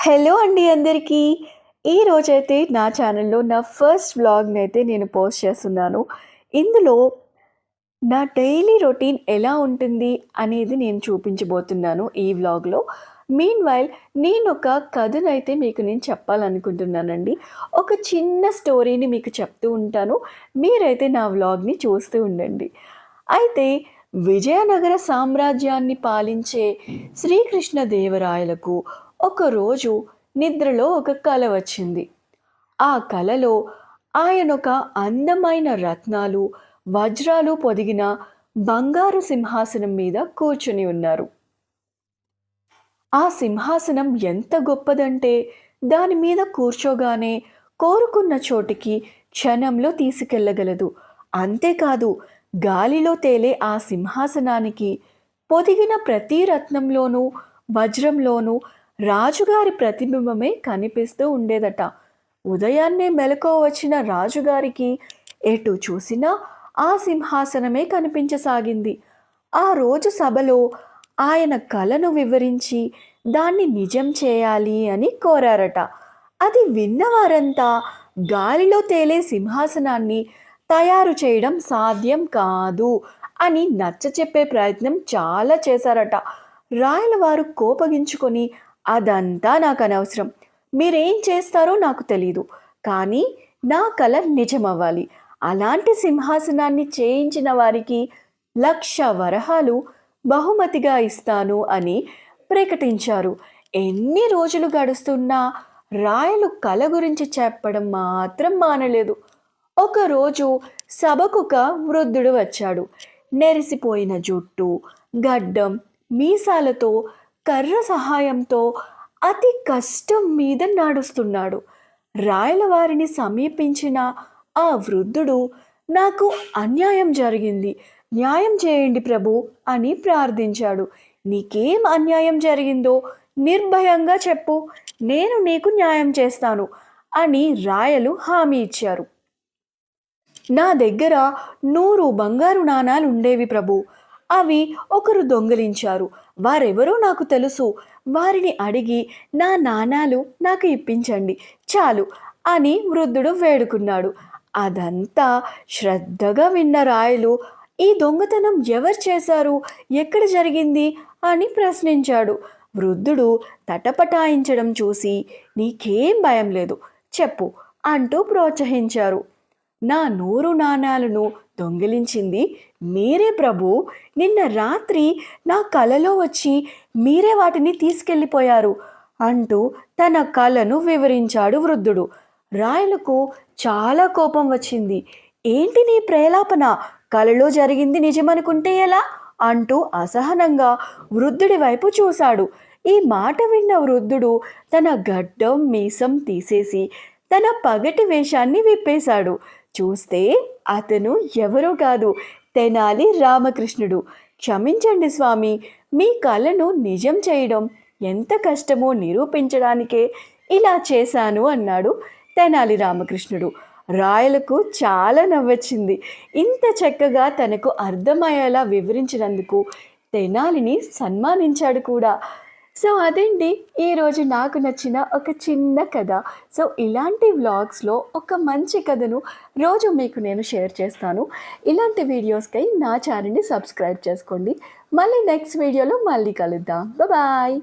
Hello అండి అందరికీ. ఈరోజైతే నా ఛానల్‌లో నా ఫస్ట్ వ్లాగ్‌నైతే నేను పోస్ట్ చేస్తున్నాను. ఇందులో నా డైలీ రొటీన్ ఎలా ఉంటుంది అనేది నేను చూపించబోతున్నాను ఈ వ్లాగ్‌లో. మీన్‌వైల్ నేనొక కథనైతే మీకు నేను చెప్పాలనుకుంటున్నానండి. ఒక చిన్న స్టోరీని మీకు చెప్తూ ఉంటాను. మీరైతే నా వ్లాగ్‌ని చూస్తూ ఉండండి. అయితే విజయనగర సామ్రాజ్యాన్ని పాలించే శ్రీకృష్ణదేవరాయలకు ఒకరోజు నిద్రలో ఒక కల వచ్చింది. ఆ కలలో ఆయనొక అందమైన రత్నాలు, వజ్రాలు పొదిగిన బంగారు సింహాసనం మీద కూర్చుని ఉన్నారు. ఆ సింహాసనం ఎంత గొప్పదంటే దాని మీద కూర్చోగానే కోరుకున్న చోటికి క్షణంలో తీసుకెళ్ళగలదు. అంతేకాదు, గాలిలో తేలే ఆ సింహాసనానికి పొదిగిన ప్రతి రత్నంలోనూ, వజ్రంలోనూ రాజుగారి ప్రతిబింబమే కనిపిస్తూ ఉండేదట. ఉదయాన్నే మెలకువ వచ్చిన రాజుగారికి ఎటు చూసినా ఆ సింహాసనమే కనిపించసాగింది. ఆ రోజు సభలో ఆయన కలను వివరించి దాన్ని నిజం చేయాలి అని కోరారట. అది విన్నవారంతా గాలిలో తేలే సింహాసనాన్ని తయారు చేయడం సాధ్యం కాదు అని నచ్చచెప్పే ప్రయత్నం చాలా చేశారట. రాయల వారు కోపగించుకొని, అదంతా నాకు అనవసరం, మీరేం చేస్తారో నాకు తెలీదు, కానీ నా కల నిజమవ్వాలి. అలాంటి సింహాసనాన్ని చేయించిన వారికి 1,00,000 వరహాలు బహుమతిగా ఇస్తాను అని ప్రకటించారు. ఎన్ని రోజులు గడుస్తున్నా రాయలు కల గురించి చెప్పడం మాత్రం మానలేదు. ఒకరోజు సభకొక వృద్ధుడు వచ్చాడు. నెరిసిపోయిన జుట్టు, గడ్డం, మీసాలతో కర్ర సహాయంతో అతి కష్టం మీద నడుస్తున్నాడు. రాయల వారిని సమీపించిన ఆ వృద్ధుడు, నాకు అన్యాయం జరిగింది, న్యాయం చేయండి ప్రభు అని ప్రార్థించాడు. నీకేం అన్యాయం జరిగిందో నిర్భయంగా చెప్పు, నేను నీకు న్యాయం చేస్తాను అని రాయలు హామీ ఇచ్చారు. నా దగ్గర 100 బంగారు నాణాలు ఉండేవి ప్రభు. అవి ఒకరు దొంగిలించారు. వారెవరో నాకు తెలుసు. వారిని అడిగి నా నాణాలు నాకు ఇప్పించండి చాలు అని వృద్ధుడు వేడుకున్నాడు. అదంతా శ్రద్ధగా విన్న రాయలు, ఈ దొంగతనం ఎవరు చేశారు, ఎక్కడ జరిగింది అని ప్రశ్నించాడు. వృద్ధుడు తటపటాయించడం చూసి, నీకేం భయం లేదు, చెప్పు అంటూ ప్రోత్సహించారు. నా 100 నాణాలను దొంగిలించింది మీరే ప్రభు. నిన్న రాత్రి నా కలలో వచ్చి మీరే వాటిని తీసుకెళ్ళిపోయారు అంటూ తన కలను వివరించాడు వృద్ధుడు. రాయలకు చాలా కోపం వచ్చింది. ఏంటి నీ ప్రేలాపన, కలలో జరిగింది నిజమనుకుంటే ఎలా అంటూ అసహనంగా వృద్ధుడి వైపు చూశాడు. ఈ మాట విన్న వృద్ధుడు తన గడ్డం మీసం తీసేసి తన పగటి వేషాన్ని విప్పేశాడు. చూస్తే అతను ఎవరో కాదు, తెనాలి రామకృష్ణుడు. క్షమించండి స్వామి, మీ కలను నిజం చేయడం ఎంత కష్టమో నిరూపించడానికే ఇలా చేశాను అన్నాడు తెనాలి రామకృష్ణుడు. రాయలకు చాలా నవ్వొచ్చింది. ఇంత చక్కగా తనకు అర్థమయ్యేలా వివరించినందుకు తెనాలిని సన్మానించాడు కూడా. సో అదండి ఈరోజు నాకు నచ్చిన ఒక చిన్న కథ. సో ఇలాంటి వ్లాగ్స్లో ఒక మంచి కథను రోజు మీకు నేను షేర్ చేస్తాను. ఇలాంటి వీడియోస్కై నా ఛానల్ని సబ్స్క్రైబ్ చేసుకోండి. మళ్ళీ నెక్స్ట్ వీడియోలో మళ్ళీ కలుద్దాం. బాయ్.